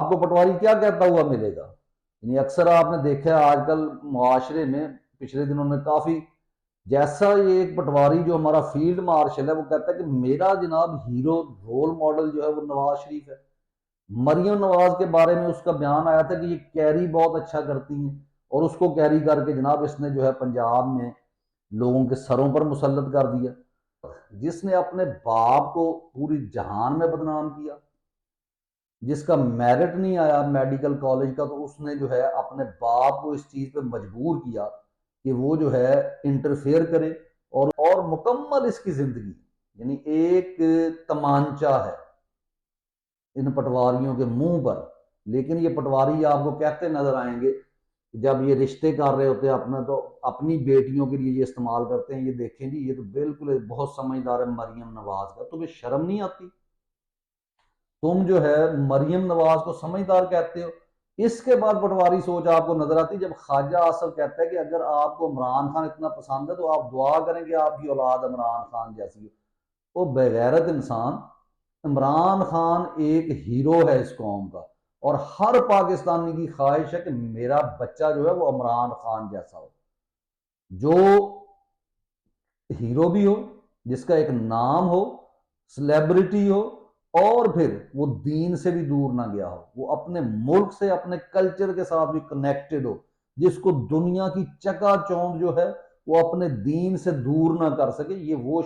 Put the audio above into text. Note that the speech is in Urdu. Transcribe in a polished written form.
آپ کو پٹواری کیا کہتا ہوا ملے گا؟ یعنی اکثر آپ نے دیکھا ہے آج کل معاشرے میں پچھلے دنوں میں کافی، جیسا یہ ایک پٹواری جو ہمارا فیلڈ مارشل ہے وہ کہتا ہے کہ میرا جناب ہیرو رول ماڈل جو ہے وہ نواز شریف ہے۔ مریم نواز کے بارے میں اس کا بیان آیا تھا کہ یہ کیری بہت اچھا کرتی ہیں، اور اس کو کیری کر کے جناب اس نے جو ہے پنجاب میں لوگوں کے سروں پر مسلط کر دیا۔ جس نے اپنے باپ کو پوری جہان میں بدنام کیا، جس کا میرٹ نہیں آیا میڈیکل کالج کا، تو اس نے جو ہے اپنے باپ کو اس چیز پہ مجبور کیا کہ وہ جو ہے انٹرفیئر کرے، اور مکمل اس کی زندگی یعنی ایک تمانچہ ہے ان پٹواریوں کے منہ پر۔ لیکن یہ پٹواری آپ کو کہتے نظر آئیں گے جب یہ رشتے کر رہے ہوتے ہیں اپنا، تو اپنی بیٹیوں کے لیے یہ استعمال کرتے ہیں، یہ دیکھیں جی یہ تو بالکل بہت سمجھدار ہے مریم نواز کا، تمہیں شرم نہیں آتی؟ تم جو ہے مریم نواز کو سمجھدار کہتے ہو؟ اس کے بعد پٹواری سوچ آپ کو نظر آتی جب خواجہ آصف کہتا ہے کہ اگر آپ کو عمران خان اتنا پسند ہے تو آپ دعا کریں کہ آپ کی اولاد عمران خان جیسی ہو۔ وہ بغیرت انسان، عمران خان ایک ہیرو ہے اس قوم کا، اور ہر پاکستانی کی خواہش ہے کہ میرا بچہ جو ہے وہ عمران خان جیسا ہو، جو ہیرو بھی ہو، جس کا ایک نام ہو، سلیبریٹی ہو، اور پھر وہ دین سے بھی دور نہ گیا ہو، وہ اپنے ملک سے اپنے کلچر کے ساتھ بھی کنیکٹڈ ہو، جس کو دنیا کی چکا چوند جو ہے وہ اپنے دین سے دور نہ کر سکے۔ یہ وہ